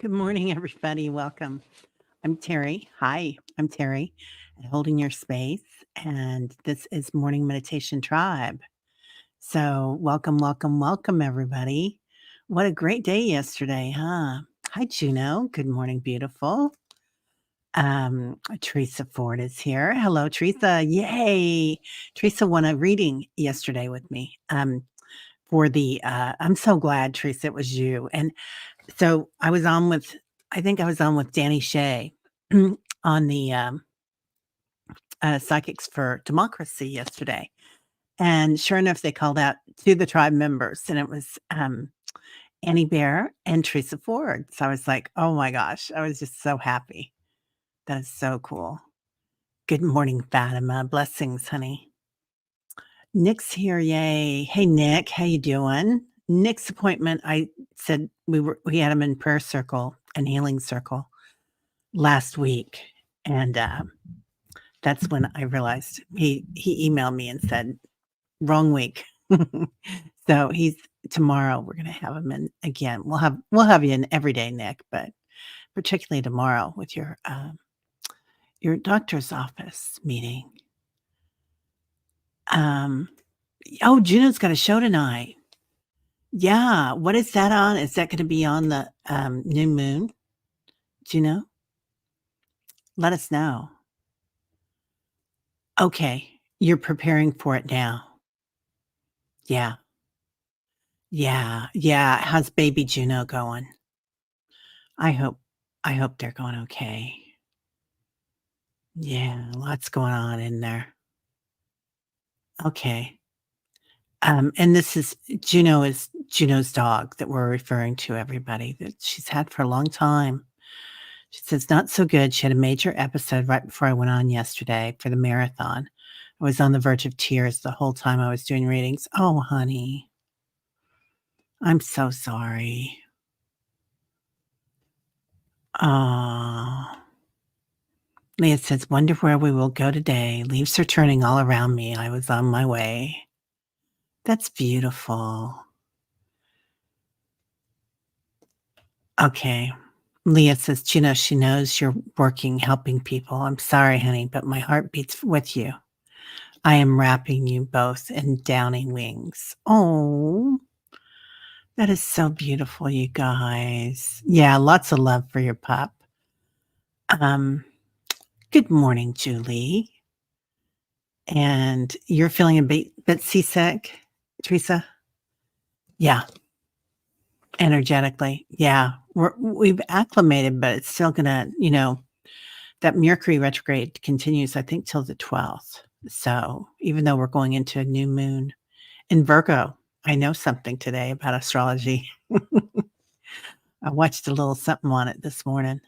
Good morning, everybody. Welcome. I'm Terry. Hi, I'm Terry, holding your space. And this is Morning Meditation Tribe. So, welcome, welcome, welcome, everybody. What a great day yesterday, huh? Hi, Juno. Good morning, beautiful. Teresa Ford is here. Hello, Teresa. Yay. Teresa won a reading yesterday with me. For the I'm so glad, Teresa, it was you. And so I think I was on with Danny Shea on the Psychics for Democracy yesterday. And sure enough, they called out to the tribe members, and it was Annie Bear and Teresa Ford. So I was like, oh my gosh, I was just so happy. That is so cool. Good morning, Fatima. Blessings, honey. Nick's here, yay. Hey, Nick, how you doing? Nick's appointment, I said we had him in prayer circle and healing circle last week, and, that's when I realized he emailed me and said, "Wrong week." So he's tomorrow, we're gonna have him in again. We'll have you in every day, Nick, but particularly tomorrow with your doctor's office meeting. Um, oh, Juno's got a show tonight. Yeah, what is that on? Is that gonna be on the, new moon? Juno? Let us know. Okay, you're preparing for it now. Yeah. Yeah, yeah. How's baby Juno going? I hope I hope they're going okay. Yeah, lots going on in there. Okay. And this is Juno's dog that we're referring to, everybody, that she's had for a long time. She says not so good. She had a major episode right before I went on yesterday for the marathon. I was on the verge of tears the whole time I was doing readings. Oh, honey, I'm so sorry. Oh. Leah says, wonder where we will go today. Leaves are turning all around me. I was on my way. That's beautiful. Okay. Leah says, Gina, she knows you're working, helping people. I'm sorry, honey, but my heart beats with you. I am wrapping you both in downing wings. Oh, that is so beautiful, you guys. Yeah, lots of love for your pup. Um, Good morning, Julie. And you're feeling a bit seasick, Teresa? Yeah, energetically. Yeah, we've acclimated, but it's still gonna, that Mercury retrograde continues, I think, till the 12th. So even though we're going into a new moon in Virgo, I know something today about astrology. I watched a little something on it this morning.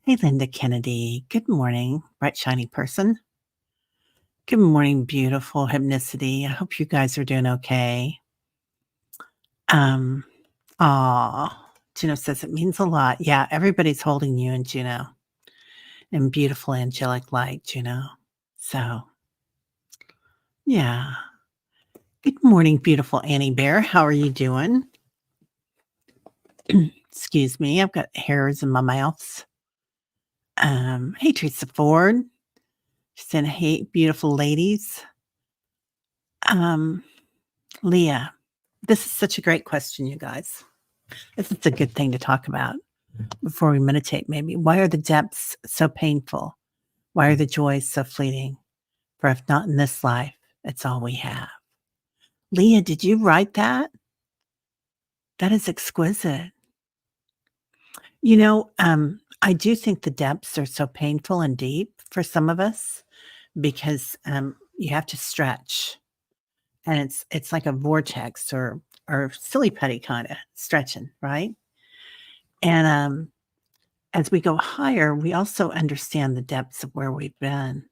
Hey, Linda Kennedy. Good morning, bright, shiny person. Good morning, beautiful hypnicity. I hope you guys are doing okay. Juno says it means a lot. Yeah, everybody's holding you and Juno in beautiful angelic light, Juno. So, yeah. Good morning, beautiful Annie Bear. How are you doing? Excuse me, I've got hairs in my mouth. Hey, Teresa Ford. She said, hey, beautiful ladies. Leah, this is such a great question, you guys. This is a good thing to talk about before we meditate, maybe. Why are the depths so painful? Why are the joys so fleeting? For if not in this life, it's all we have. Leah, did you write that? That is exquisite. I do think the depths are so painful and deep for some of us because you have to stretch, and it's like a vortex or silly putty kind of stretching, right? And as we go higher, we also understand the depths of where we've been.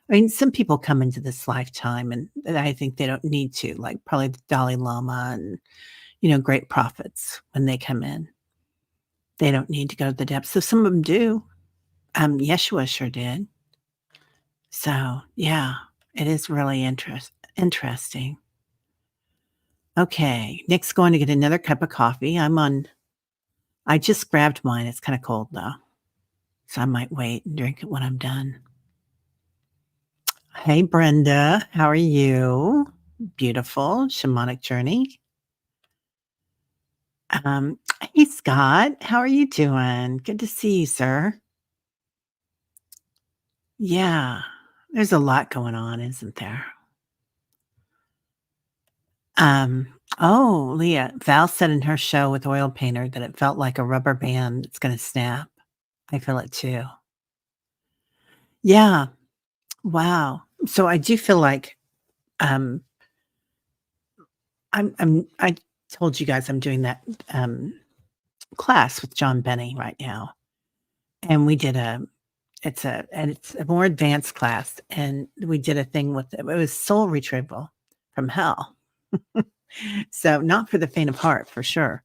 I mean, some people come into this lifetime and I think they don't need to, like probably the Dalai Lama and, great prophets when they come in. They don't need to go to the depths. So some of them do. Yeshua sure did. So yeah, it is really interesting. Okay, Nick's going to get another cup of coffee. I'm I just grabbed mine. It's kinda cold, though, so I might wait and drink it when I'm done. Hey, Brenda. How are you? Beautiful shamanic journey. Um, hey, Scott. How are you doing? Good to see you, sir. Yeah, there's a lot going on, isn't there? Oh, Leah, Val said in her show with Oil Painter that it felt like a rubber band that's gonna snap. I feel it too. Yeah. Wow. So I do feel like, um, I told you guys I'm doing that, class with John Benny right now, and we did it's a more advanced class, and we did a thing with it was soul retrieval from hell. So, not for the faint of heart, for sure,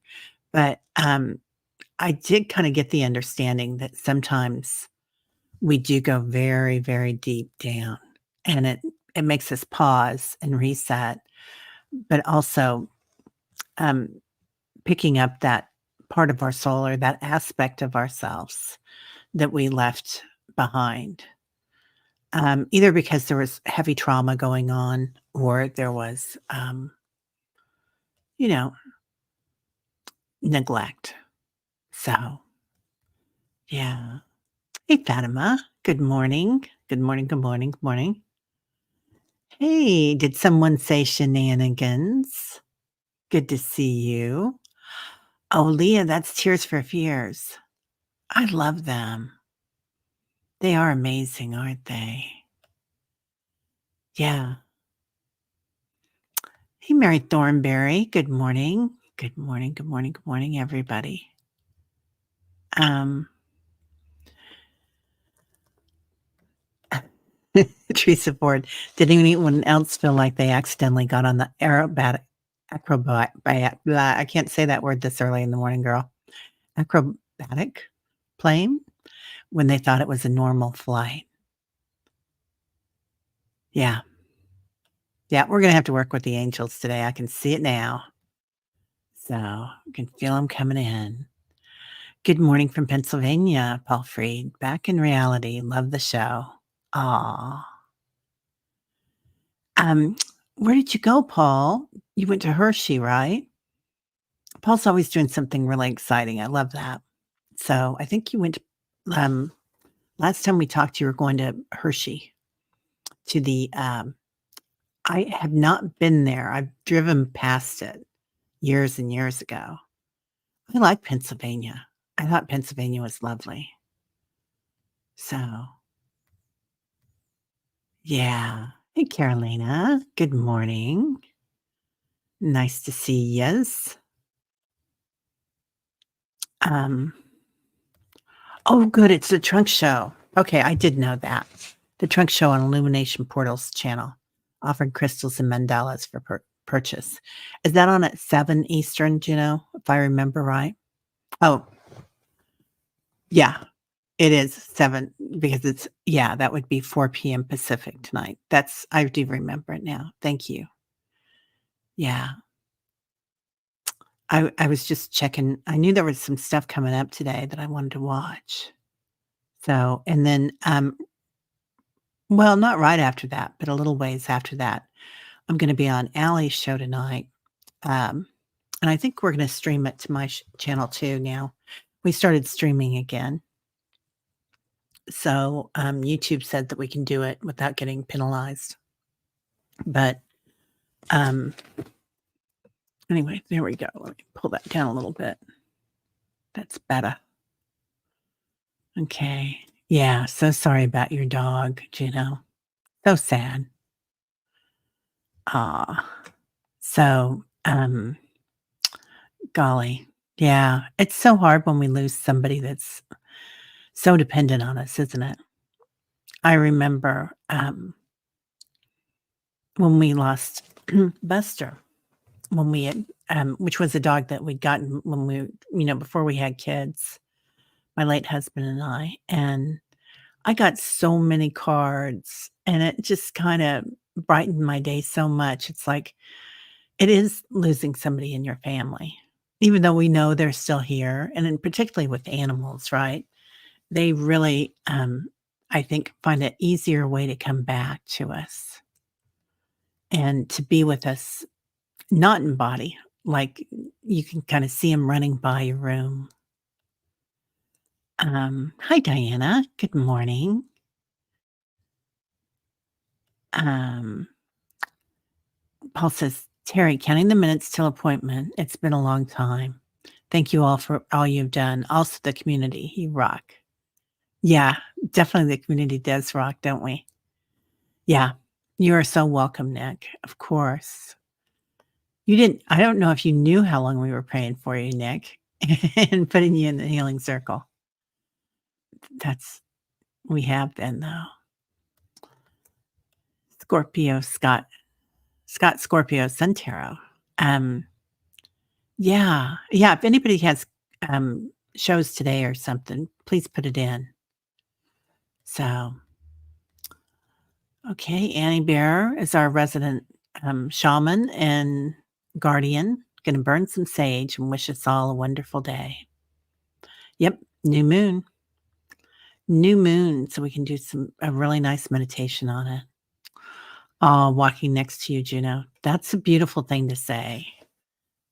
but, I did kinda get the understanding that sometimes we do go very, very deep down, and it makes us pause and reset, but also, um, picking up that part of our soul or that aspect of ourselves that we left behind, either because there was heavy trauma going on or there was, you know, neglect. So, yeah. Hey, Fatima. Good morning. Good morning. Good morning. Good morning. Hey, did someone say shenanigans? Good to see you. Oh, Leah, that's Tears for Fears. I love them. They are amazing, aren't they? Yeah. Hey, Mary Thornberry. Good morning. Good morning. Good morning. Good morning, everybody. Um, Teresa Ford, did anyone else feel like they accidentally got on the blah, I can't say that word this early in the morning, girl. Acrobatic plane when they thought it was a normal flight? Yeah. Yeah, we're gonna have to work with the angels today. I can see it now. So, I can feel them coming in. Good morning from Pennsylvania, Paul Freed. Back in reality. Love the show. Aw. Um, where did you go, Paul? You went to Hershey, right? Paul's always doing something really exciting. I love that. So, I think you went last time we talked, you were going to Hershey to the, I have not been there. I've driven past it years and years ago. I like Pennsylvania. I thought Pennsylvania was lovely. So, yeah. Hey, Carolina. Good morning. Nice to see yas. Um, oh, good. It's the trunk show. Okay, I did know that. The trunk show on Illumination Portals channel, offering crystals and mandalas for purchase. Is that on at 7 Eastern, do you know, if I remember right? Oh, yeah. It is 7 because it's yeah, that would be 4 PM Pacific tonight. That's I do remember it now. Thank you. Yeah. I was just checking I knew there was some stuff coming up today that I wanted to watch. So, and then, well, not right after that, but a little ways after that, I'm gonna be on Allie's show tonight, um, and I think we're gonna stream it to my channel too now. We started streaming again. So, YouTube said that we can do it without getting penalized. But, um, anyway, there we go. Let me pull that down a little bit. That's better. Okay. Yeah, so sorry about your dog, Juno. So sad. Aw. So, golly. Yeah, it's so hard when we lose somebody that's so dependent on us, isn't it? I remember, when we lost Buster, when we had, which was a dog that we'd gotten when before we had kids, my late husband and I, and I got so many cards, and it just kinda brightened my day so much. It's like it is losing somebody in your family, even though we know they're still here, and then particularly with animals, right? They really, I think, find an easier way to come back to us and to be with us, not in body, like, you can kinda see them running by your room. Hi, Diana. Good morning. Um, Paul says, "Terry, counting the minutes till appointment. It's been a long time. Thank you all for all you've done. Also the community. You rock." Yeah, definitely the community does rock, don't we? Yeah. You are so welcome, Nick. Of course. You didn't I don't know if you knew how long we were praying for you, Nick, and putting you in the healing circle. That's we have been, though. Scorpio, Scott Scorpio Sun Tarot. Um, yeah, yeah, if anybody has, shows today or something, please put it in. So, okay, Annie Bear is our resident, shaman and guardian, gonna burn some sage and wish us all a wonderful day. Yep, new moon, so we can do a really nice meditation on it. Oh, walking next to you, Juno. That's a beautiful thing to say.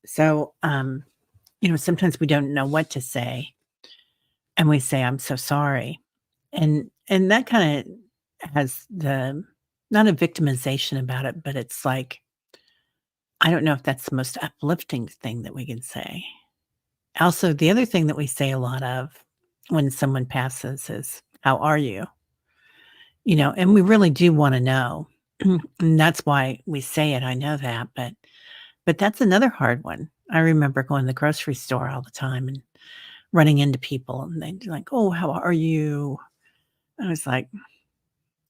So, sometimes we don't know what to say, and we say, "I'm so sorry." And that kinda has the not a victimization about it, but it's like, I don't know if that's the most uplifting thing that we can say. Also, the other thing that we say a lot of when someone passes is, "How are you?" And we really do wanna know. And that's why we say it, I know that, but that's another hard one. I remember going to the grocery store all the time and running into people, and they'd be like, "Oh, how are you?" I was like,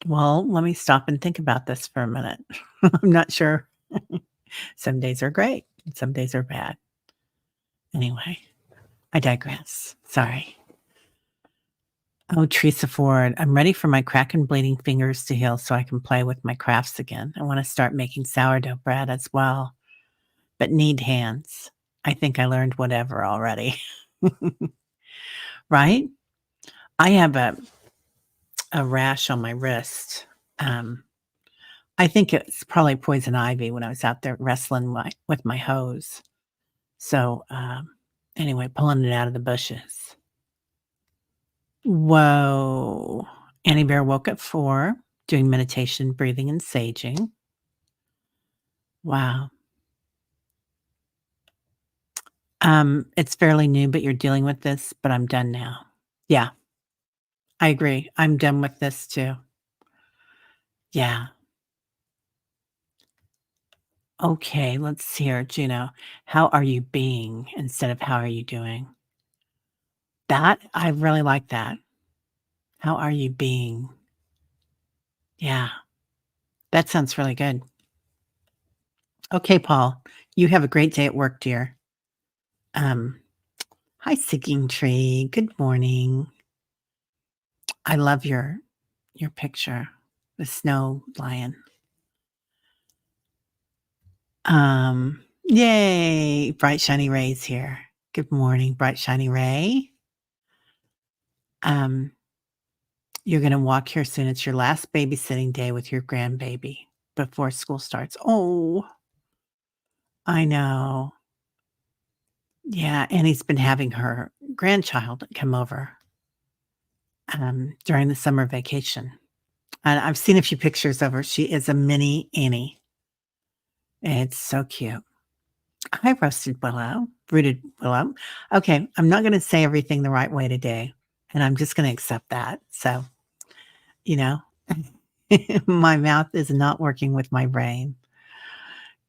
"Well, let me stop and think about this for a minute." I'm not sure. Some days are great, and some days are bad. Anyway, I digress. Sorry. Oh, Teresa Ford, I'm ready for my crack and bleeding fingers to heal so I can play with my crafts again. I want to start making sourdough bread as well, but need hands. I think I learned whatever already. Right? I have a rash on my wrist. Um, I think it's probably poison ivy when I was out there wrestling with my hose. So, anyway, pulling it out of the bushes. Whoa. Annie Bear woke at 4, doing meditation, breathing, and saging. Wow. It's fairly new, but you're dealing with this, but I'm done now. Yeah, I agree. I'm done with this too. Yeah. Okay, let's see here, Juno. How are you being instead of how are you doing? That I really like that. How are you being? Yeah, that sounds really good. Okay, Paul, you have a great day at work, dear. Um, Hi, Singing Tree. Good morning. I love your picture, the snow lion. Yay! Bright shiny rays here. Good morning, bright shiny ray. Um, you're gonna walk here soon. It's your last babysitting day with your grandbaby before school starts. Oh, I know. Yeah, Annie's been having her grandchild come over during the summer vacation. And I've seen a few pictures of her. She is a mini Annie. It's so cute. Hi, roasted willow, rooted willow. Okay, I'm not gonna say everything the right way today, and I'm just gonna accept that. So, you know, my mouth is not working with my brain.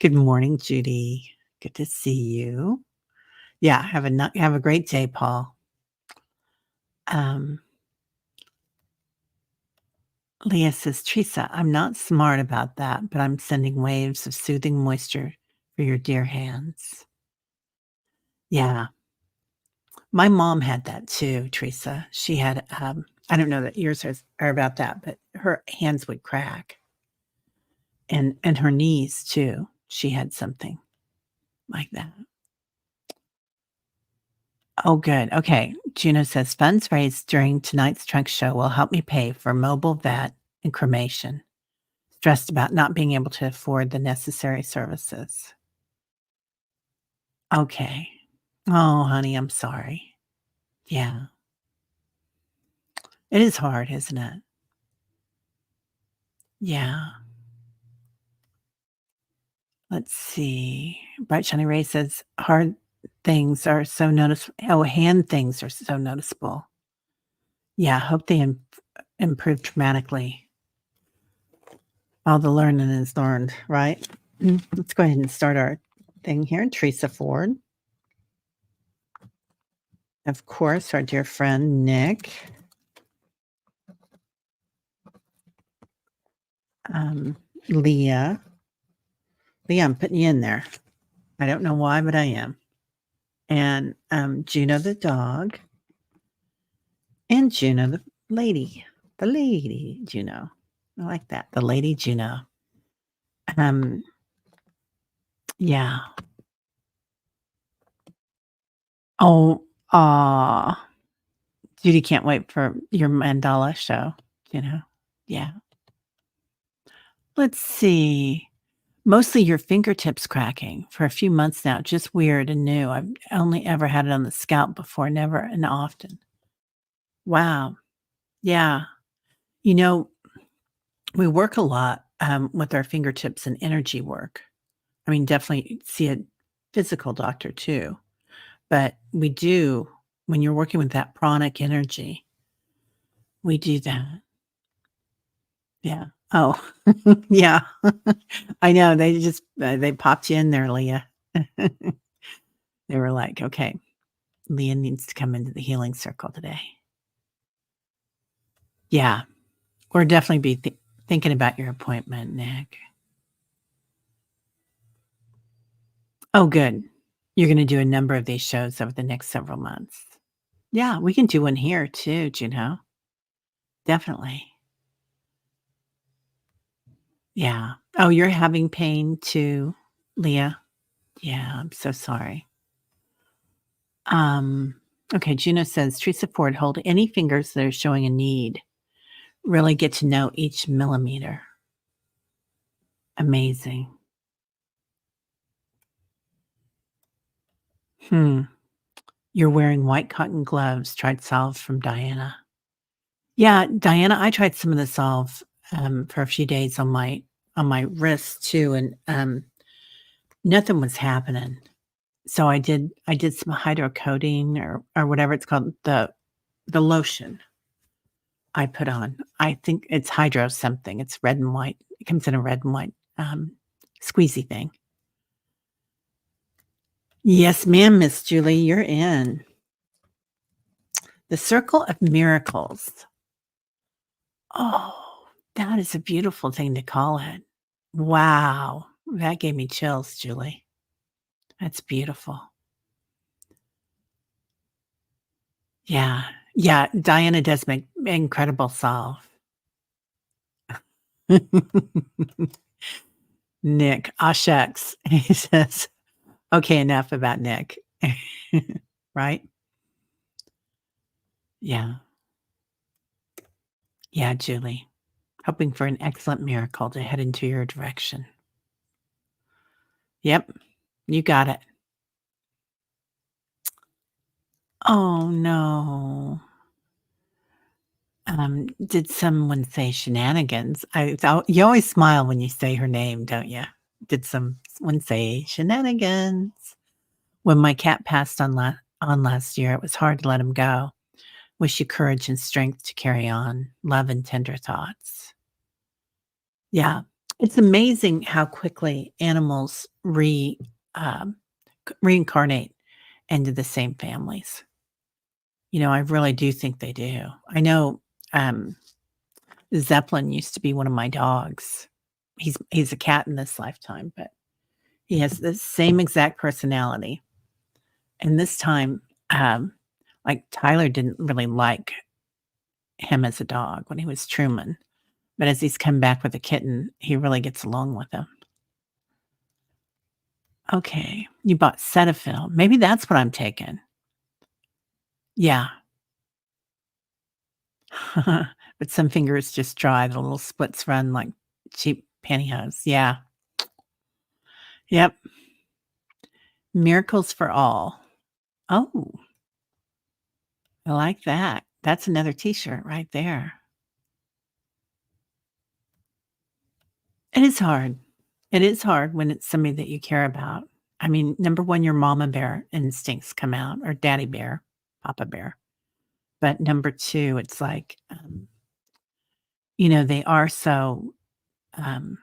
Good morning, Judy. Good to see you. Yeah, have a great day, Paul. Um, Leah says, Teresa, I'm not smart about that, but I'm sending waves of soothing moisture for your dear hands. Yeah, my mom had that too, Teresa. She had, I don't know that are about that, but her hands would crack and her knees too. She had something like that. Oh, good. Okay. Juno says funds raised during tonight's trunk show will help me pay for mobile vet and cremation. Stressed about not being able to afford the necessary services. Okay. Oh, honey, I'm sorry. Yeah. It is hard, isn't it? Yeah. Let's see. Bright Shiny Ray says hard things are so noticeable. Oh, hand things are so noticeable. Yeah. Hope they improve dramatically. All the learning is learned, right? Let's go ahead and start our thing here. Teresa Ford. Of course, our dear friend Nick. Leah. Leah, I'm putting you in there. I don't know why, but I am. And Juno the dog. And Juno the lady. The lady Juno. I like that. The lady Juno. Um, yeah. Oh, Judy can't wait for your mandala show, you know? Yeah. Let's see. Mostly your fingertips cracking for a few months now. Just weird and new. I've only ever had it on the scalp before, never and often. Wow. Yeah. You know, we work a lot with our fingertips and energy work. I mean, definitely see a physical doctor too. But we do, when you're working with that pranic energy, we do that. Yeah. Oh, yeah. I know. They just, they popped you in there, Leah. They were like, okay, Leah needs to come into the healing circle today. Yeah. Or definitely be thinking about your appointment, Nick. Oh, good. You're going to do a number of these shows over the next several months. Yeah, we can do one here too, Juno. Definitely. Yeah. Oh, you're having pain too, Leah? Yeah, I'm so sorry. Um, okay, Juno says, Teresa Ford, hold any fingers that are showing a need. Really get to know each millimeter. Amazing. Hmm. You're wearing white cotton gloves. Tried salve from Diana. Yeah, Diana, I tried some of the salve for a few days on my wrist too, and nothing was happening. So I did some hydrocodone or whatever it's called, the lotion I put on. I think it's hydro something. It's red and white. It comes in a red and white squeezy thing. Yes, ma'am, Miss Julie, you're in. The Circle of Miracles. Oh, that is a beautiful thing to call it. Wow. That gave me chills, Julie. That's beautiful. Yeah. Yeah, Diana does make incredible salve. Nick, "Aw, shucks." He says, "Okay, enough about Nick." Right? Yeah. Yeah, Julie. Hoping for an excellent miracle to head into your direction. Yep, you got it. Oh, no. Did someone say shenanigans? I thought you always smile when you say her name, don't you? Did someone say shenanigans? When my cat passed on last year, it was hard to let him go. Wish you courage and strength to carry on. Love and tender thoughts. Yeah. It's amazing how quickly animals um, reincarnate into the same families. You know, I really do think they do. I know um, Zeppelin used to be one of my dogs. He's a cat in this lifetime, but he has the same exact personality. And this time, um, like Tyler didn't really like him as a dog when he was Truman, but as he's come back with a kitten, he really gets along with him. Okay, you bought Cetaphil. Maybe that's what I'm taking. Yeah. But some fingers just dry, the little splits run like cheap pantyhose. Yeah. Yep. Miracles for all. Oh, I like that. That's another T-shirt right there. It is hard. It is hard when it's somebody that you care about. I mean, number 1, your mama bear instincts come out, or daddy bear, papa bear. But number 2, it's like, they are so, um,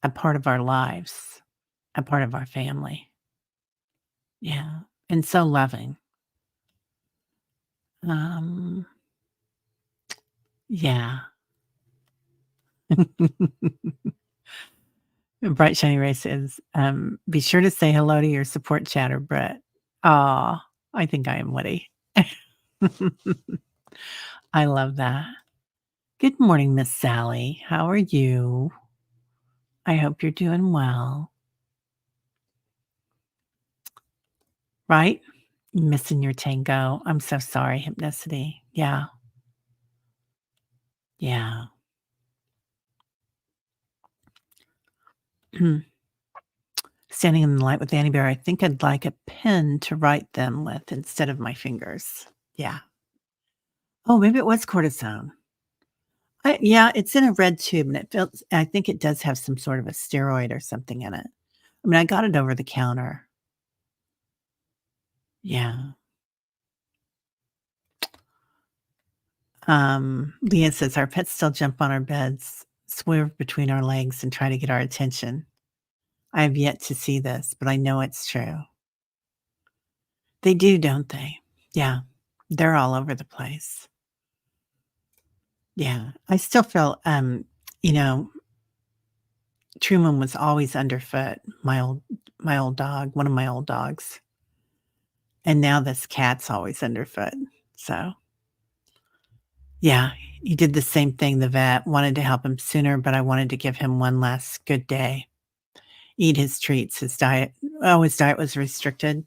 a part of our lives, a part of our family. Yeah, and so loving. Um, yeah. Bright Shiny Ray says, "Be sure to say hello to your support chatter, Brett." Aw, I think I am witty. I love that. Good morning, Miss Sally. How are you? I hope you're doing well. Right? Missing your tango. I'm so sorry, Hypnicity. Yeah, yeah. Standing in the light with Annie Bear, I think I'd like a pen to write them with instead of my fingers. Yeah. Oh, maybe it was cortisone. Yeah, it's in a red tube, and I think it does have some sort of a steroid or something in it. I mean, I got it over the counter. Yeah. Leah says, "Our pets still jump on our beds, swerve between our legs, and try to get our attention. I have yet to see this, but I know it's true." They do, don't they? Yeah. They're all over the place. Yeah. I still feel, you know, Truman was always underfoot, my old dog, one of my old dogs. And now this cat's always underfoot. So, yeah, he did the same thing. The vet wanted to help him sooner, but I wanted to give him one last good day. Eat his treats, his diet was restricted.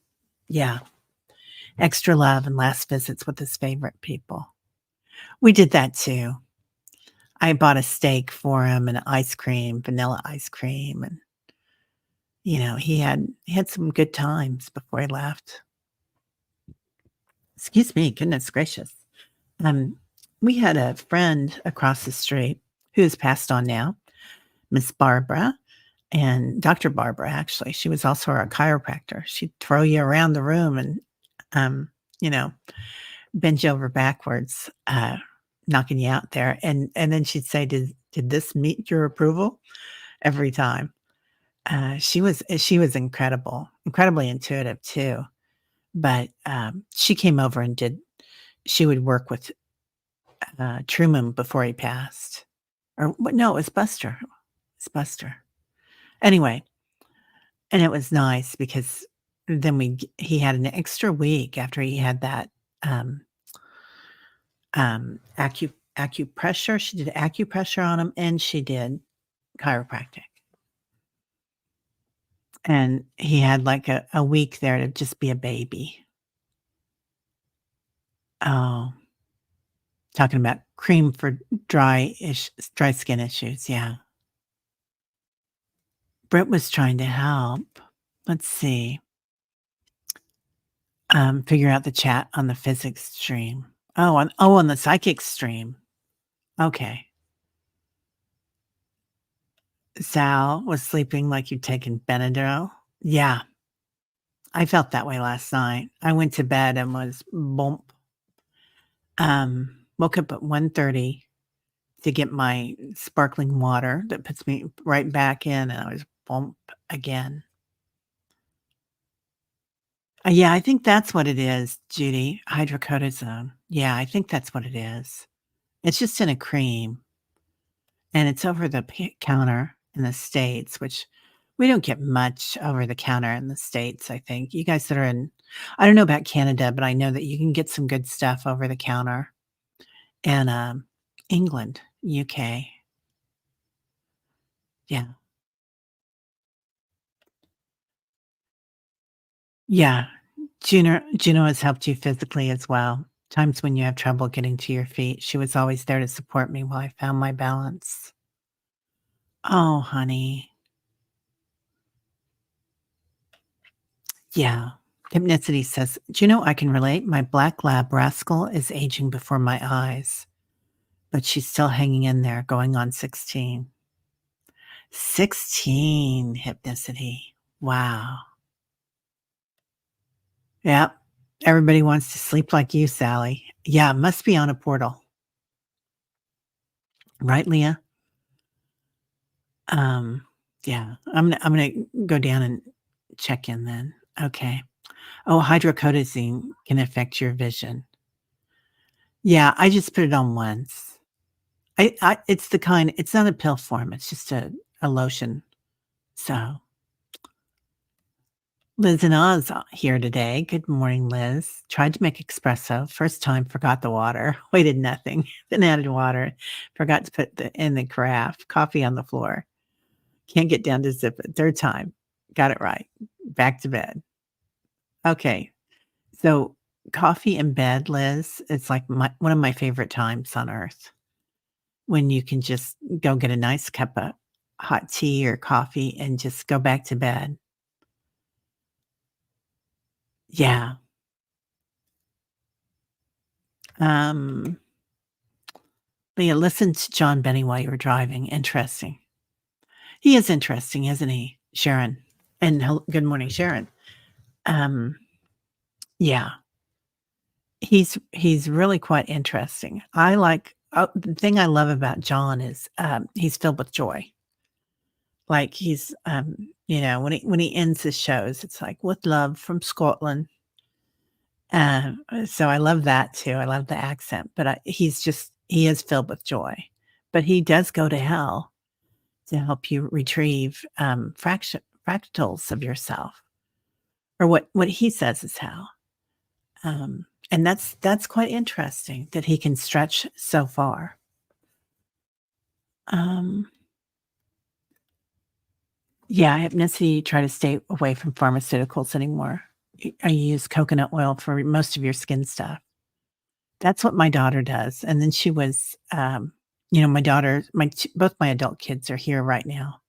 Yeah, extra love and last visits with his favorite people. We did that too. I bought a steak for him and ice cream, vanilla ice cream, and, he had some good times before he left. Excuse me, goodness gracious. Um, we had a friend across the street who's passed on now, Miss Barbara, and Dr. Barbara, actually. She was also our chiropractor. She'd throw you around the room and, um, you know, bend you over backwards, knocking you out there. And then she'd say, "Did this meet your approval?" Every time. She was incredible, incredibly intuitive too. But she came over and she would work with Truman before he passed. Or what? No, it was Buster. It's Buster. Anyway, and it was nice because then he had an extra week after he had that um, acupressure. She did acupressure on him, and she did chiropractic. And he had like a week there to just be a baby. Oh, talking about cream for dry skin issues. Yeah, Britt was trying to help. Let's see. Figure out the chat on the physics stream. On the psychic stream. Okay. Sal was sleeping like you'd taken Benadryl. Yeah, I felt that way last night. I went to bed and was bump. Woke up at 1:30 to get my sparkling water that puts me right back in, and I was bump again. Yeah, I think that's what it is, Judy. Hydrocortisone. Yeah, I think that's what it is. It's just in a cream. And it's over the counter in the States, which we don't get much over the counter in the States, I think. You guys that are I don't know about Canada, but I know that you can get some good stuff over the counter in, England, UK. Yeah. Yeah. Juno has helped you physically as well. Times when you have trouble getting to your feet, she was always there to support me while I found my balance. Oh, honey. Yeah. Hypnicity says, Juno, I can relate. My black lab rascal is aging before my eyes, but she's still hanging in there, going on 16. 16, Hypnicity. Wow. Yep. Everybody wants to sleep like you, Sally. Yeah, must be on a portal. Right, Leah? Um, yeah. I'm gonna go down and check in then. Okay. Oh, hydrocodone can affect your vision. Yeah, I just put it on once. I it's the kind it's not a pill form, it's just a lotion. So, Liz and Oz here today. Good morning, Liz. Tried to make espresso. First time, forgot the water. Waited nothing. Then added water. Forgot to put in the carafe. Coffee on the floor. Can't get down to zip it. Third time. Got it right. Back to bed. Okay. So, coffee in bed, Liz, it's like one of my favorite times on earth when you can just go get a nice cup of hot tea or coffee and just go back to bed. Yeah. Um, but yeah, listen to John Benny while you were driving. Interesting. He is interesting, isn't he, Sharon? And good morning, Sharon. Um, yeah, he's really quite interesting. I like the thing I love about John is he's filled with joy. Like he's when he ends his shows, it's like with love from Scotland. So I love that too. I love the accent, but he is filled with joy. But he does go to hell to help you retrieve fractals of yourself, or what he says is hell. And that's quite interesting that he can stretch so far. Um, yeah, hypnicity, try to stay away from pharmaceuticals anymore. I use coconut oil for most of your skin stuff. That's what my daughter does, and then she was, my daughter both my adult kids are here right now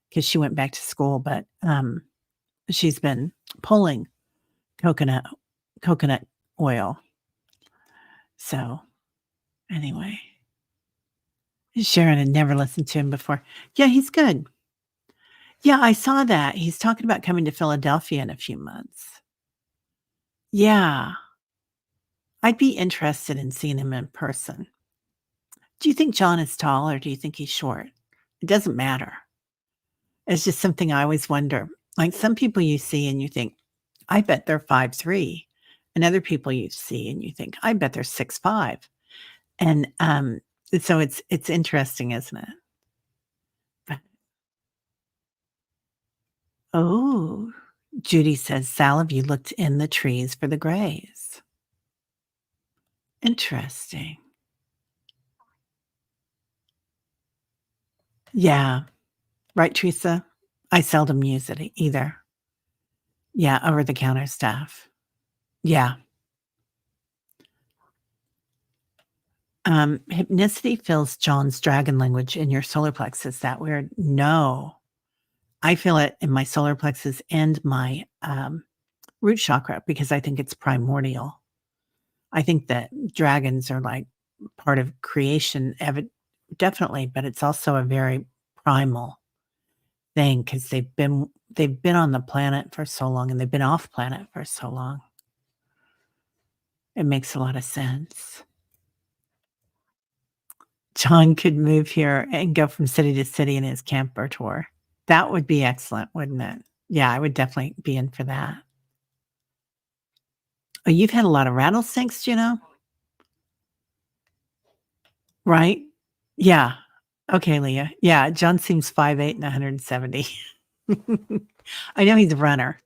because she went back to school, but, she's been pulling coconut coconut oil. So, anyway, Sharon had never listened to him before. Yeah, he's good. Yeah, I saw that. He's talking about coming to Philadelphia in a few months. Yeah, I'd be interested in seeing him in person. Do you think John is tall or do you think he's short? It doesn't matter. It's just something I always wonder. Like some people you see and you think, I bet they're 5'3", and other people you see and you think, I bet they're 6'5". And so it's interesting, isn't it? But oh, Judy says, Sal, have you looked in the trees for the grays? Interesting. Yeah. Right, Teresa? I seldom use it either. Yeah, over the counter stuff. Yeah. Hypnicity fills John's dragon language in your solar plexus. That weird? No. I feel it in my solar plexus and my root chakra because I think it's primordial. I think that dragons are like part of creation, definitely, but it's also a very primal thing because they've been on the planet for so long and they've been off planet for so long. It makes a lot of sense. John could move here and go from city to city in his camper tour. That would be excellent, wouldn't it? Yeah, I would definitely be in for that. Oh, you've had a lot of rattlesnakes, right? Yeah. Okay, Leah. Yeah, John seems 5'8" and 170. I know he's a runner.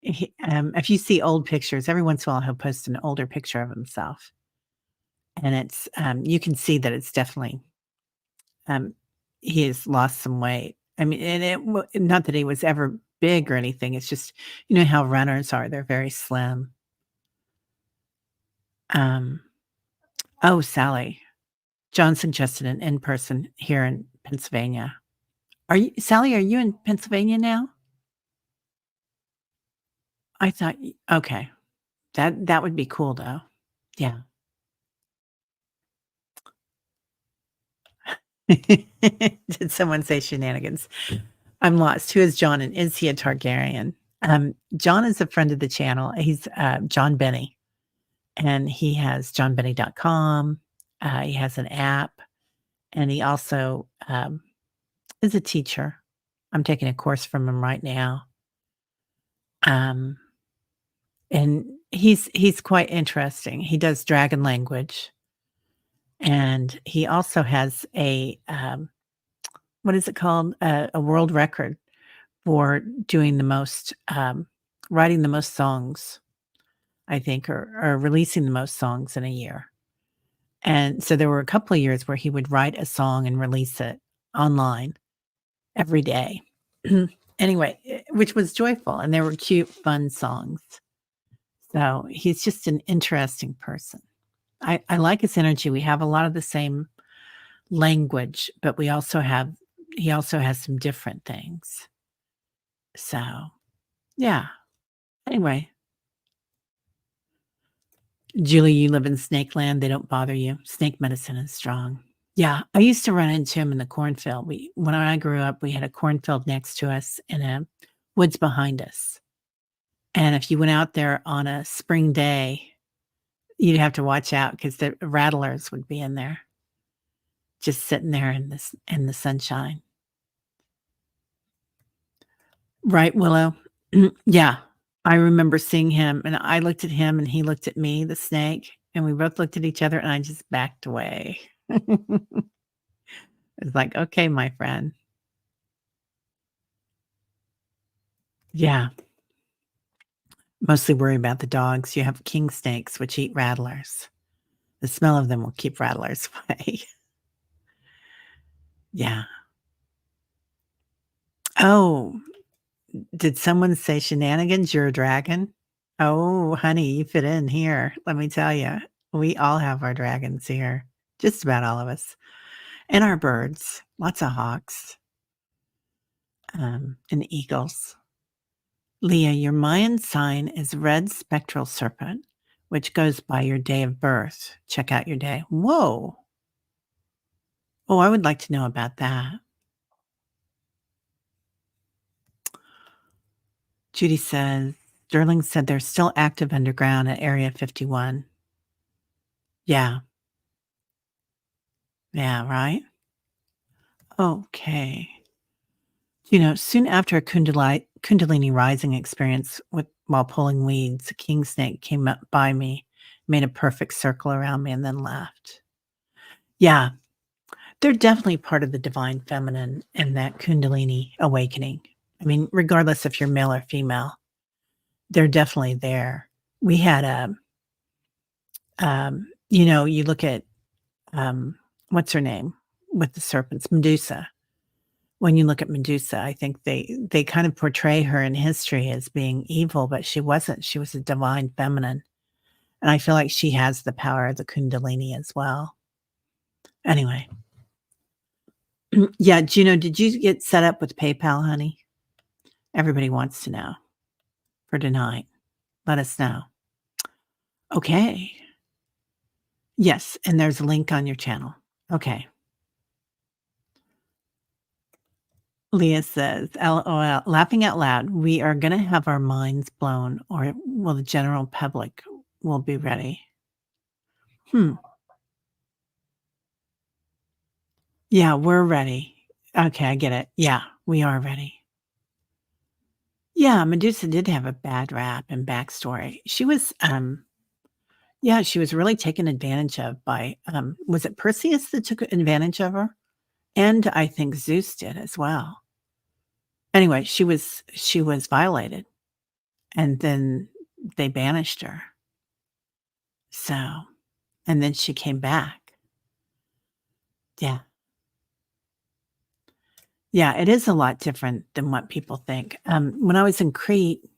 If you see old pictures, every once in a while he'll post an older picture of himself, and you can see that it's definitely, um, he has lost some weight. I mean, and not that he was ever big or anything. It's just, you know how runners are, they're very slim. Um, oh, Sally. John suggested an in-person here in Pennsylvania. Are you in Pennsylvania now? I thought y okay. That would be cool, though. Yeah. Did someone say shenanigans? I'm lost. Who is John, and is he a Targaryen? John is a friend of the channel. He's, John Benny, and he has johnbenny.com. He has an app, and he also, is a teacher. I'm taking a course from him right now. Um, and he's quite interesting. He does dragon language, and he also has what is it called? A world record for doing the most, writing the most songs, I think, or releasing the most songs in a year. And so there were a couple of years where he would write a song and release it online every day. Anyway, which was joyful, and they were cute, fun songs. So he's just an interesting person. I like his energy. We have a lot of the same language, but he also has some different things. So, yeah. Anyway, Julie, you live in Snake Land. They don't bother you. Snake medicine is strong. Yeah, I used to run into him in the cornfield. When I grew up, we had a cornfield next to us and a woods behind us. And if you went out there on a spring day, you'd have to watch out because the rattlers would be in there, just sitting there in the sunshine. Right, Willow? Yeah. I remember seeing him, and I looked at him, and he looked at me, the snake, and we both looked at each other, and I just backed away. It's like, "Okay, my friend." Yeah. Mostly worry about the dogs. You have king snakes, which eat rattlers. The smell of them will keep rattlers away. Yeah. Oh, did someone say shenanigans? You're a dragon? Oh, honey, you fit in here. Let me tell you, we all have our dragons here. Just about all of us. And our birds. Lots of hawks, and eagles. Leah, your Mayan sign is red spectral serpent, which goes by your day of birth. Check out your day. Whoa. Oh, I would like to know about that. Judy says, Sterling said they're still active underground at Area 51. Yeah. Yeah, right? Okay. Soon after a Kundalini rising experience while pulling weeds, a king snake came up by me, made a perfect circle around me, and then left. Yeah, they're definitely part of the divine feminine and that Kundalini awakening. I mean, regardless if you're male or female, they're definitely there. We had you look at what's her name with the serpents, Medusa. When you look at Medusa, I think they kind of portray her in history as being evil, but she wasn't. She was a divine feminine, and I feel like she has the power of the Kundalini as well. Anyway, yeah, Juno, did you get set up with PayPal, honey? Everybody wants to know for tonight. Let us know. Okay. Yes, and there's a link on your channel. Okay. Leah says, LOL, laughing out loud, we are going to have our minds blown, or will the general public will be ready? Hmm. Yeah, we're ready. Okay, I get it. Yeah, we are ready. Yeah, Medusa did have a bad rap and backstory. She was really taken advantage of by, was it Perseus that took advantage of her? And I think Zeus did as well. Anyway, she was violated, and then they banished her. So, and then she came back. Yeah. Yeah, it is a lot different than what people think. When I was in Crete,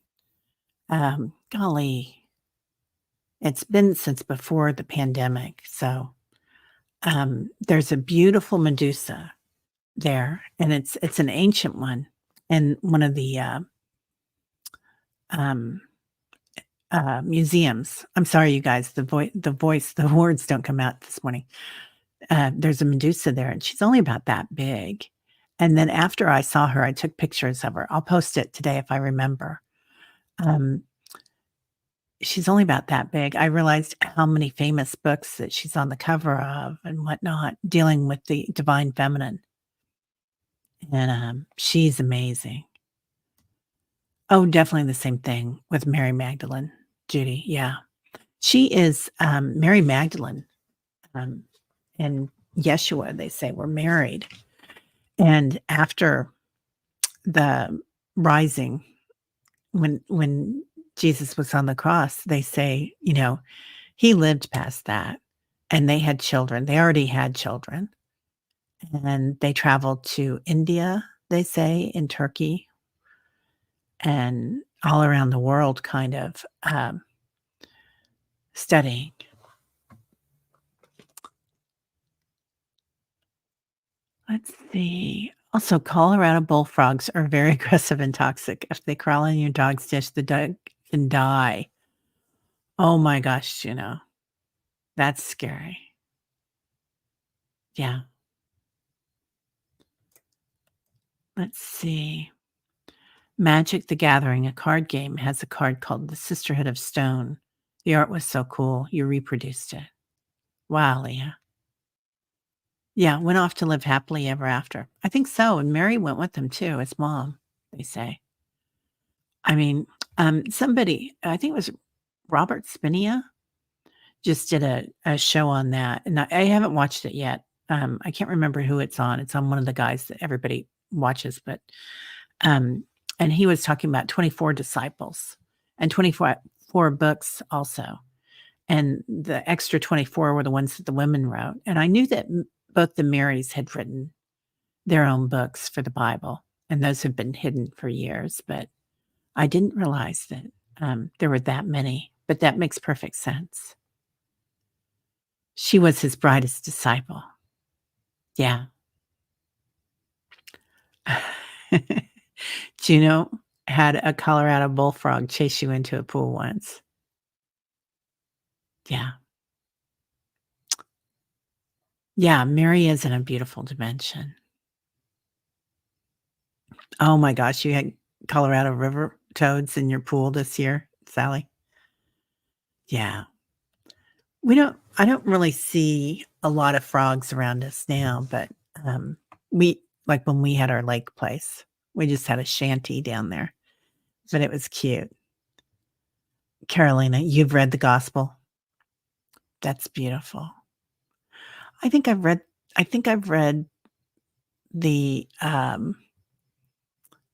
golly, it's been since before the pandemic, so, there's a beautiful Medusa there, and it's an ancient one, and one of the, um, museums. I'm sorry, you guys, the words don't come out this morning. There's a Medusa there, and she's only about that big, and then after I saw her, I took pictures of her. I'll post it today if I remember. Um, she's only about that big. I realized how many famous books that she's on the cover of and whatnot, dealing with the divine feminine, and, she's amazing. Oh, definitely the same thing with Mary Magdalene, Judy, yeah. She is, Mary Magdalene, um, and Yeshua, they say, were married, and after the rising, when Jesus was on the cross, they say, he lived past that, and they had children. They already had children, and they traveled to India, they say, in Turkey, and all around the world kind of, studying. Let's see. Also, Colorado bullfrogs are very aggressive and toxic. If they crawl in your dog's dish, the dog can die. Oh my gosh, that's scary. Yeah. Let's see. Magic the Gathering, a card game, has a card called the Sisterhood of Stone. The art was so cool. You reproduced it. Wow, Leah. Yeah, went off to live happily ever after. I think so. And Mary went with them too, his mom, they say. I mean, somebody, I think it was Robert Spinia, just did a show on that. And I haven't watched it yet. I can't remember who it's on. It's on one of the guys that everybody watches, but Um, and he was talking about 24 disciples and 24 books also. And the extra 24 were the ones that the women wrote. And I knew that both the Marys had written their own books for the Bible, and those have been hidden for years. But I didn't realize that there were that many. But that makes perfect sense. She was his brightest disciple. Yeah. Juno had a Colorado bullfrog chase you into a pool once. Yeah. Yeah, Mary is in a beautiful dimension. Oh my gosh, you had Colorado River toads in your pool this year, Sally? Yeah. I don't really see a lot of frogs around us now, but, we like, when we had our lake place, we just had a shanty down there, but it was cute. Carolina, you've read the gospel? That's beautiful. I think I've read the,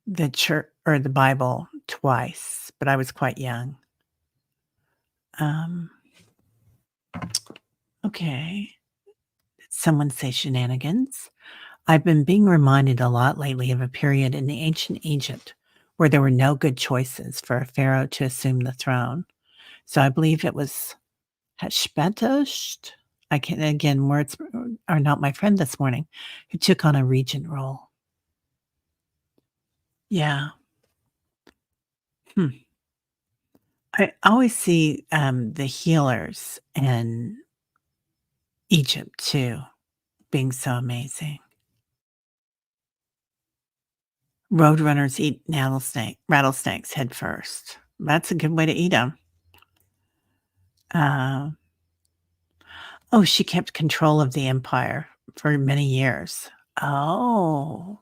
the church or the Bible twice, but I was quite young. Um, okay. Did someone say shenanigans? I've been being reminded a lot lately of a period in the ancient Egypt where there were no good choices for a pharaoh to assume the throne. So I believe it was Hashpetosht. I can again, words are not my friend this morning, who took on a regent role. Yeah. Hmm. I always see the healers in Egypt too being so amazing. Roadrunners eat rattlesnakes head first. That's a good way to eat 'em. Uh, oh, she kept control of the empire for many years. Oh.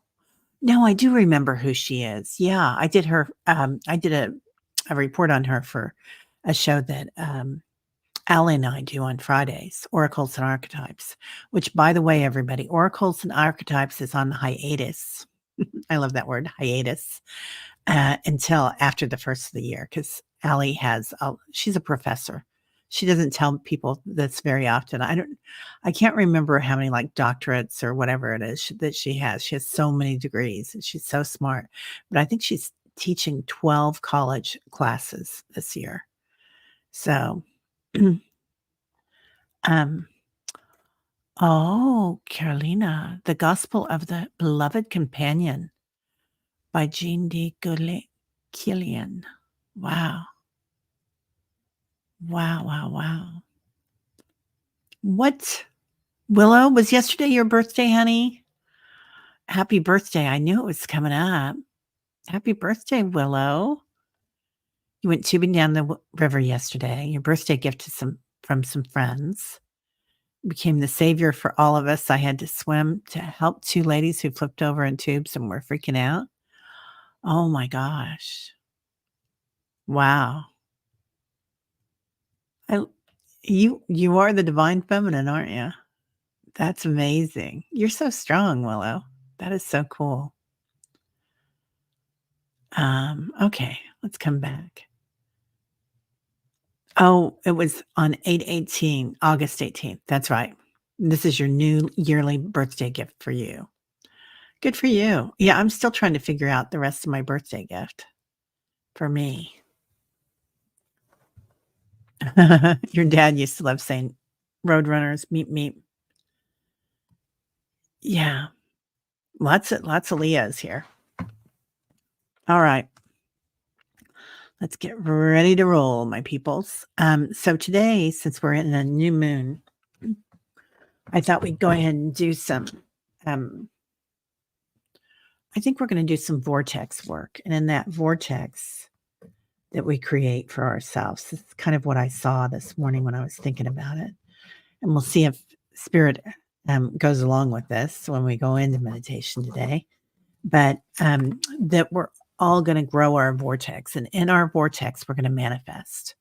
No, I do remember who she is. Yeah, I did a report on her for a show that, Allie and I do on Fridays, Oracles and Archetypes, which, by the way, everybody, Oracles and Archetypes is on hiatus. I love that word, hiatus. Until after the first of the year, because Allie she's a professor. She doesn't tell people this very often. I can't remember how many, like, doctorates or whatever it is that she has. She has so many degrees, and she's so smart, but I think she's teaching 12 college classes this year. So, um oh, Carolina, The Gospel of the Beloved Companion by Jean D. Killian. Wow. Wow, wow, wow. What? Willow, was yesterday your birthday, honey? Happy birthday. I knew it was coming up. Happy birthday, Willow. You went tubing down the river yesterday. Your birthday gift to from some friends. Became the savior for all of us. I had to swim to help two ladies who flipped over in tubes and were freaking out. Oh my gosh. Wow. I you are the divine feminine, aren't you? That's amazing. You're so strong, Willow. That is so cool. Okay, let's come back. Oh, it was on 8/18, August 18th. That's right. This is your new yearly birthday gift for you. Good for you. Yeah, I'm still trying to figure out the rest of my birthday gift for me. Your dad used to love saying, "Roadrunners, meet meet." Yeah, lots of Leos here. All right, let's get ready to roll, my peoples. So today, since we're in a new moon, I thought we'd go ahead and do some. Um, I think we're going to do some vortex work, and in that vortex that we create for ourselves, this is kind of what I saw this morning when I was thinking about it, and we'll see if spirit goes along with this when we go into meditation today. But that we're all going to grow our vortex, and in our vortex, we're going to manifest.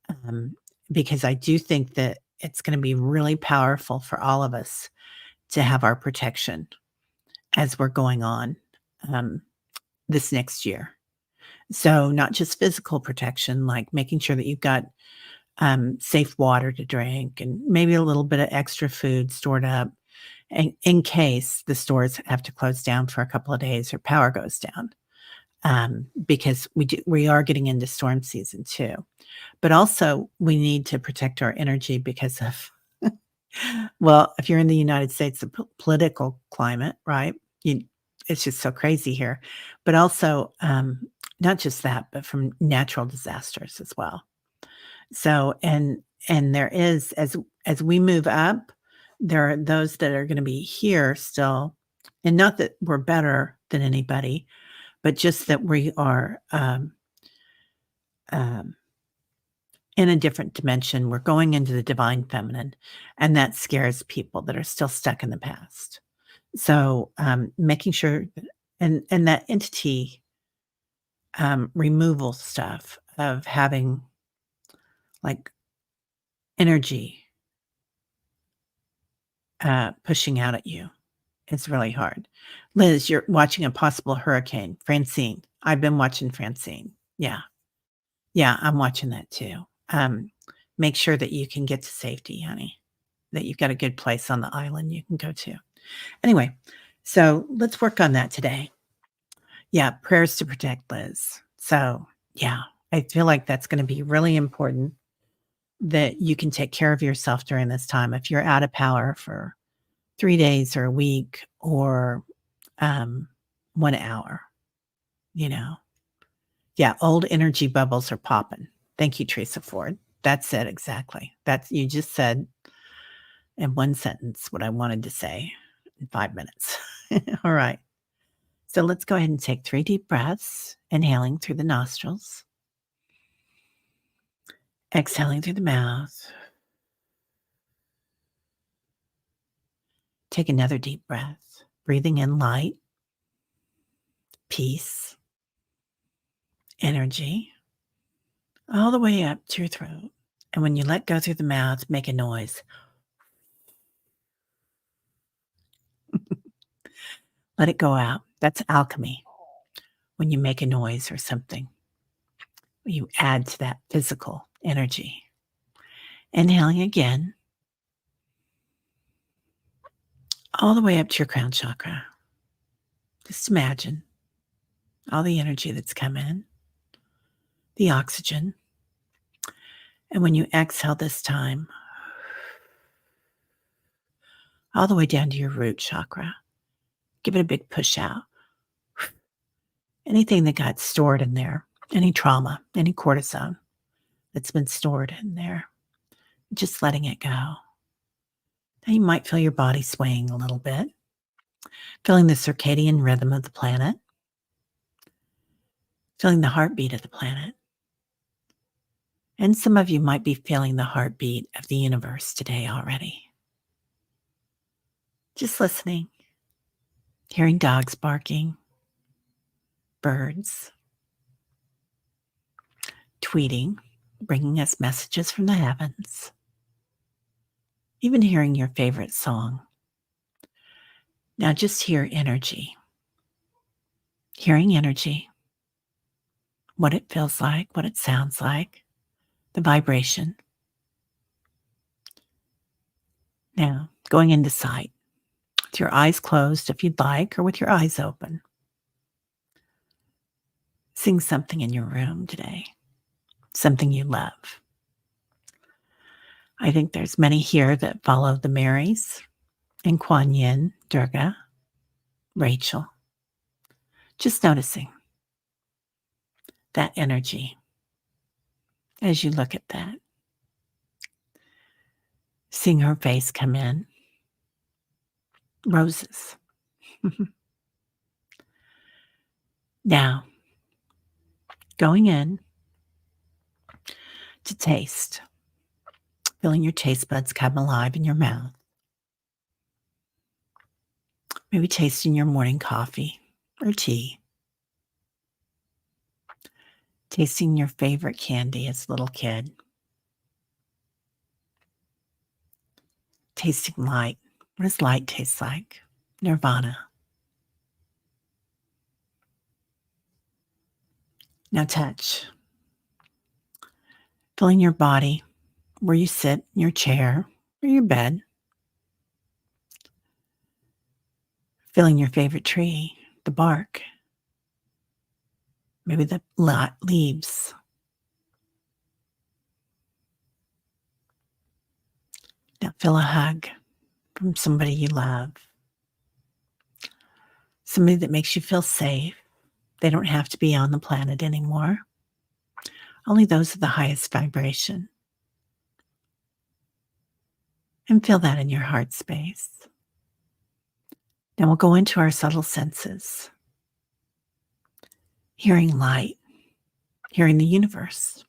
Um, because I do think that it's going to be really powerful for all of us to have our protection as we're going on um, this next year. So, not just physical protection, like making sure that you've got safe water to drink and maybe a little bit of extra food stored up in case the stores have to close down for a couple of days or power goes down. Because we are getting into storm season too. But also, we need to protect our energy because of, well, if you're in the United States, the political climate, right? It's just so crazy here. But also, not just that, but from natural disasters as well. So, and there is, as we move up, there are those that are going to be here still, and not that we're better than anybody, but just that we are um, in a different dimension. We're going into the divine feminine, and that scares people that are still stuck in the past. So, making sure, and that entity removal stuff of having like energy pushing out at you. It's really hard. Liz, you're watching a possible hurricane. Francine, I've been watching Francine. Yeah. Yeah, I'm watching that too. Make sure that you can get to safety, honey, that you've got a good place on the island you can go to. Anyway, so let's work on that today. Yeah, prayers to protect Liz. So, yeah, I feel like that's going to be really important that you can take care of yourself during this time. If you're out of power for 3 days or a week or 1 hour, you know. Yeah, old energy bubbles are popping. Thank you, Teresa Ford. That's it exactly. That's you just said in one sentence what I wanted to say in 5 minutes. All right. So let's go ahead and take 3 deep breaths, inhaling through the nostrils, exhaling through the mouth. Take another deep breath, breathing in light, peace, energy, all the way up to your throat. And when you let go through the mouth, make a noise. Let it go out. That's alchemy. When you make a noise or something, you add to that physical energy. Inhaling again, all the way up to your crown chakra. Just imagine all the energy that's come in, the oxygen. And when you exhale this time, all the way down to your root chakra, give it a big push out. Anything that got stored in there, any trauma, any cortisone that's been stored in there, just letting it go. Now you might feel your body swaying a little bit, feeling the circadian rhythm of the planet, feeling the heartbeat of the planet. And some of you might be feeling the heartbeat of the universe today already. Just listening, hearing dogs barking, birds, tweeting, bringing us messages from the heavens, even hearing your favorite song. Now just hear energy. Hearing energy, what it feels like, what it sounds like, the vibration. Now, going into sight, with your eyes closed if you'd like, or with your eyes open. Sing something in your room today, something you love. I think there's many here that follow the Marys and Kuan Yin, Durga, Rachel. Just noticing that energy as you look at that. Seeing her face come in. Roses. Now, going in to taste, feeling your taste buds come alive in your mouth. Maybe tasting your morning coffee or tea. Tasting your favorite candy as a little kid. Tasting light. What does light taste like? Nirvana. Now touch. Feeling your body where you sit in your chair or your bed. Feeling your favorite tree, the bark. Maybe the leaves. Now feel a hug from somebody you love. Somebody that makes you feel safe. They don't have to be on the planet anymore. Only those of the highest vibration. And feel that in your heart space. Then we'll go into our subtle senses. Hearing light, hearing the universe.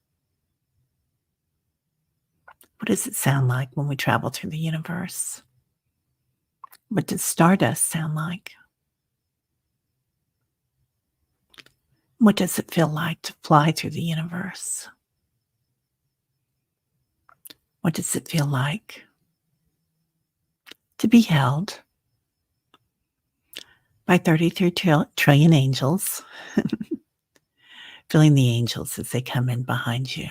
What does it sound like when we travel through the universe? What does stardust sound like? What does it feel like to fly through the universe? What does it feel like to be held by 33 trillion angels? Feeling the angels as they come in behind you.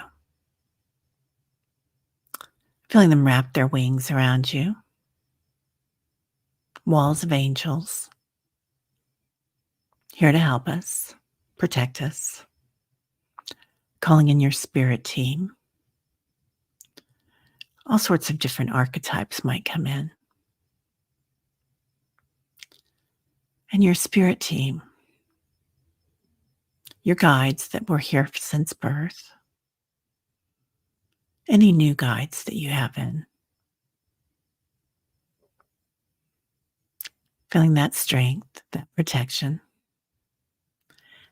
Feeling them wrap their wings around you. Walls of angels. Here to help us, protect us. Calling in your spirit team. All sorts of different archetypes might come in. And your spirit team. Your guides that were here since birth. Any new guides that you have in. Feeling that strength, that protection.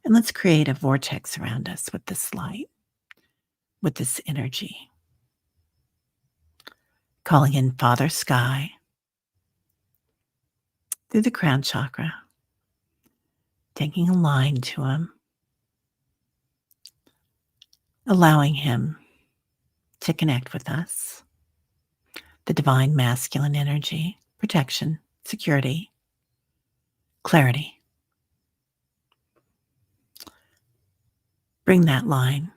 And let's create a vortex around us with this light, with this energy. Calling in Father Sky through the crown chakra, taking a line to him, allowing him to connect with us, the divine masculine energy, protection, security, clarity. Bring that line,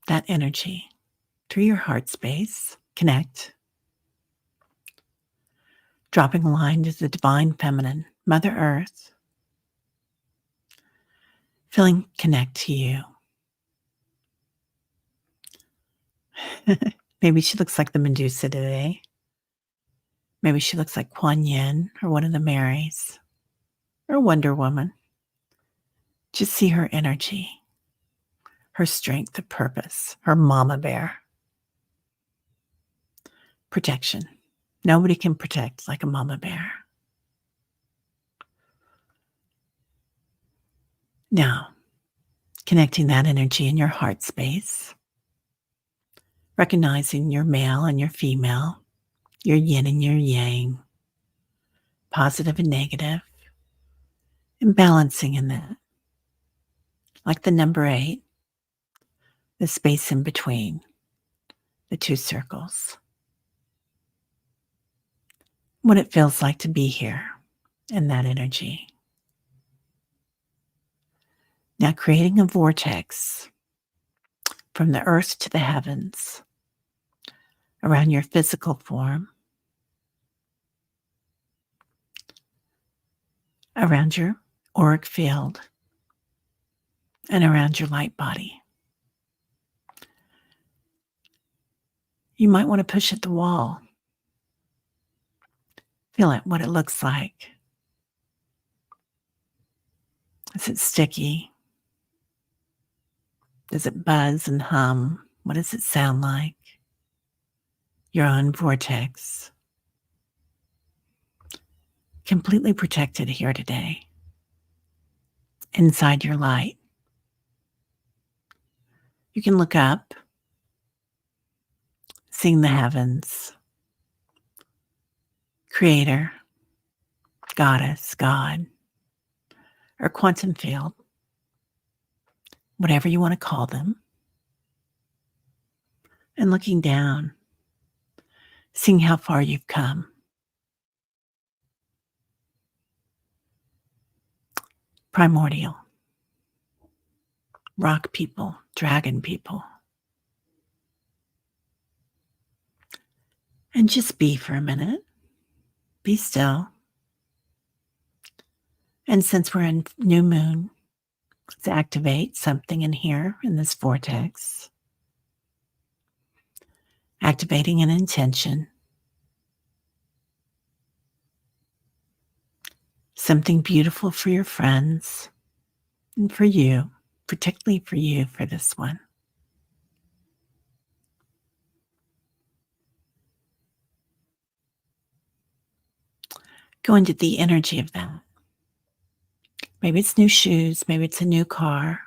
that energy through your heart space. Connect. Dropping a line to the divine feminine, Mother Earth. Feeling connect to you. Maybe she looks like the Medusa today. Maybe she looks like Kuan Yin or one of the Marys or Wonder Woman. Just see her energy, her strength of purpose, her mama bear. Protection. Nobody can protect like a mama bear. Now, connecting that energy in your heart space, recognizing your male and your female, your yin and your yang, positive and negative, and balancing in that. Like the number 8, the space in between the two circles. What it feels like to be here in that energy. Now creating a vortex from the earth to the heavens around your physical form, around your auric field, and around your light body. You might want to push at the wall. Feel it, what it looks like. Is it sticky? Does it buzz and hum? What does it sound like? Your own vortex. Completely protected here today. Inside your light. You can look up, seeing the heavens, creator, goddess, God, or quantum field, whatever you want to call them, and looking down, seeing how far you've come. Primordial, rock people, dragon people. And just be for a minute. Be still. And since we're in new moon, let's activate something in here in this vortex. Activating an intention. Something beautiful for your friends and for you, particularly for you for this one. Go into the energy of that. Maybe it's new shoes, maybe it's a new car.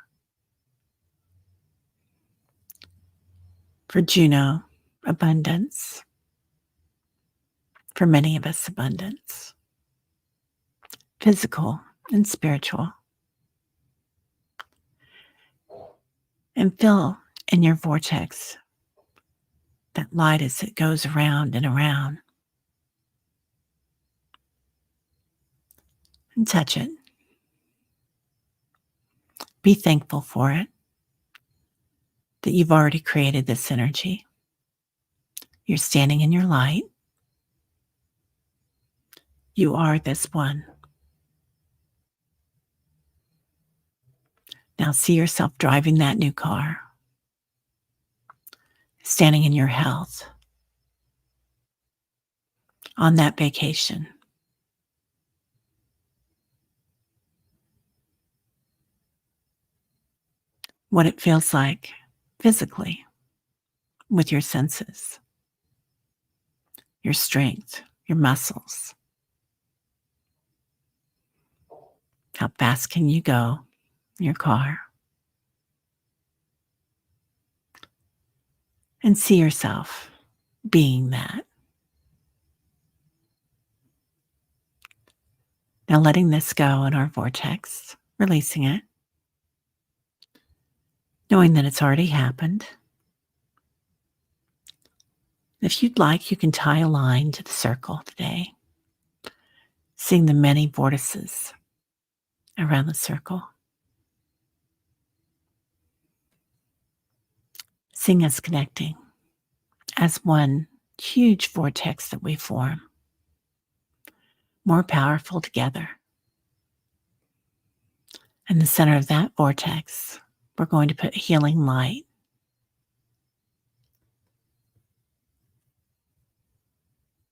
For Juno, abundance. For many of us, abundance. Physical and spiritual. And feel in your vortex that light as it goes around and around. And touch it. Be thankful for it, that you've already created this energy. You're standing in your light. You are this one. Now see yourself driving that new car, standing in your health, on that vacation. What it feels like physically with your senses, your strength, your muscles. How fast can you go in your car? And see yourself being that. Now letting this go in our vortex, releasing it, knowing that it's already happened. If you'd like, you can tie a line to the circle today, seeing the many vortices around the circle. Seeing us connecting as one huge vortex that we form, more powerful together. In the center of that vortex, we're going to put healing light.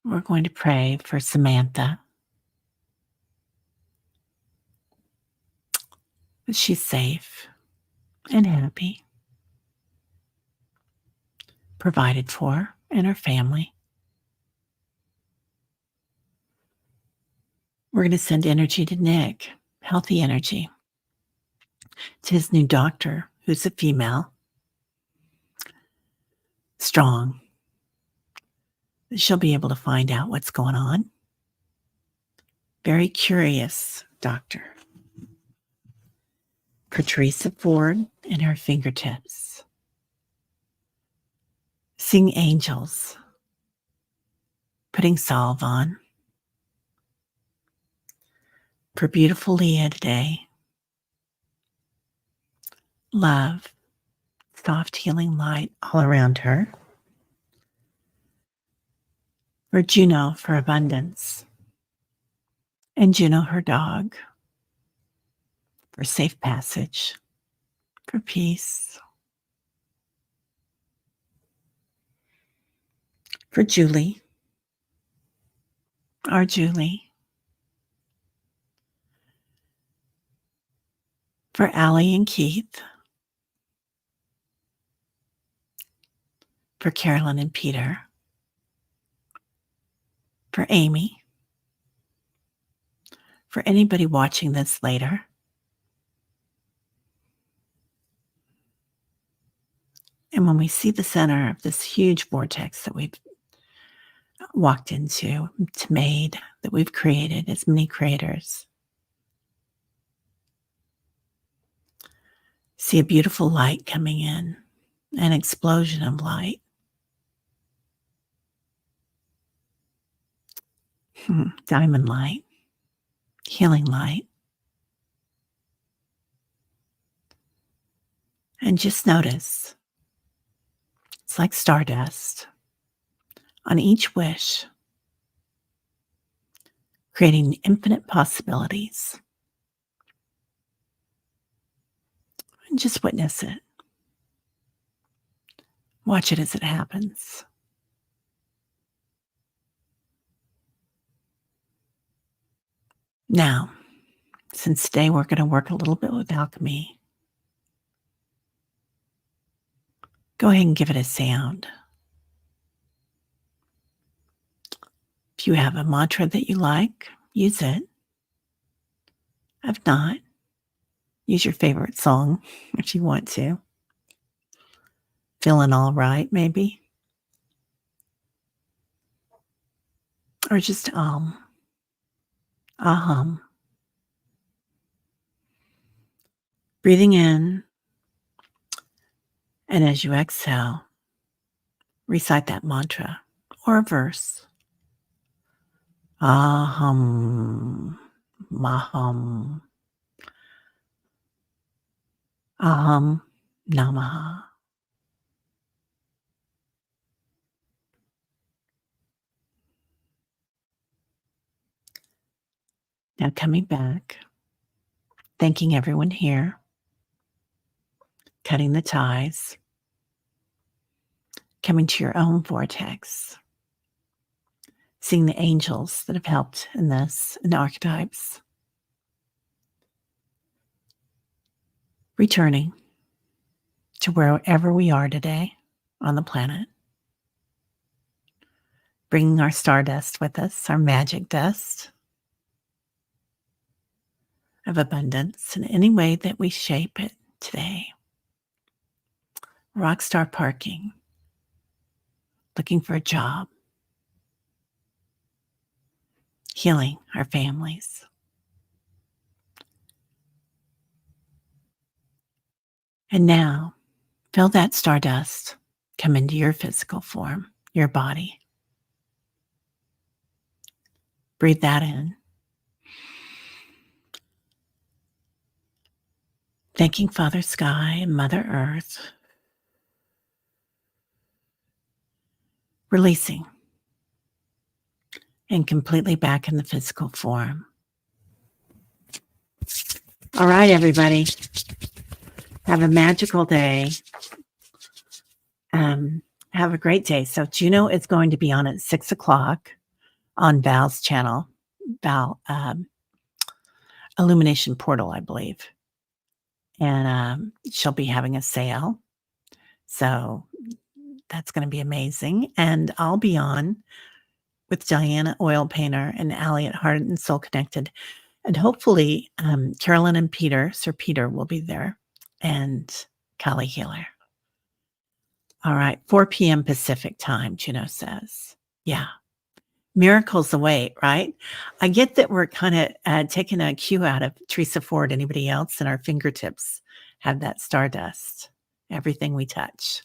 We're going to pray for Samantha, that she's safe and happy, provided for, and her family. We're going to send energy to Nick, healthy energy, to his new doctor, who's a female, strong. She'll be able to find out what's going on. Very curious doctor. For Teresa Ford and her fingertips. Seeing angels. Putting salve on. For beautiful Leah today. Love. Soft healing light all around her. For Juno, for abundance. And Juno, her dog. For safe passage. For peace. For Julie. Our Julie. For Allie and Keith. For Carolyn and Peter. For Amy. For anybody watching this later. And when we see the center of this huge vortex that we've walked into, made, that we've created as many creators, see a beautiful light coming in, an explosion of light. Diamond light, healing light. And just notice, it's like stardust on each wish, creating infinite possibilities. And just witness it. Watch it as it happens. Now, since today we're going to work a little bit with alchemy, go ahead and give it a sound. If you have a mantra that you like, use it. If not, use your favorite song if you want to. Feeling all right, maybe. Or just ahum. Breathing in, and as you exhale, recite that mantra or a verse. Aham, maham, aham, namaha. Now coming back, thanking everyone here, cutting the ties, coming to your own vortex, seeing the angels that have helped in this, and the archetypes, returning to wherever we are today on the planet, bringing our stardust with us, our magic dust of abundance in any way that we shape it today. Rockstar parking, looking for a job, healing our families. And now, feel that stardust come into your physical form, your body. Breathe that in. Thanking Father Sky and Mother Earth releasing, and completely back in the physical form. All right, everybody. Have a magical day. Have a great day. So Juno is going to be on at 6:00 on Val's channel, Val Illumination Portal, I believe. And she'll be having a sale. So that's going to be amazing. And I'll be on with Diana Oil Painter and Allie at Heart and Soul Connected. And hopefully Carolyn and Peter, Sir Peter, will be there. And Kali Healer. All right, 4 p.m. Pacific time, Juno says. Yeah. Miracles await, right? I get that we're kind of taking a cue out of Teresa Ford. Anybody else? And our fingertips have that stardust. Everything we touch.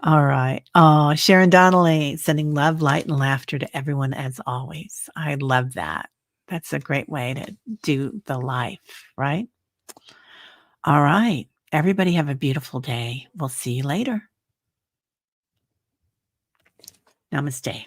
All right. Oh, Sharon Donnelly sending love, light, and laughter to everyone as always. I love that. That's a great way to do the life, right? All right. Everybody have a beautiful day. We'll see you later. Namaste.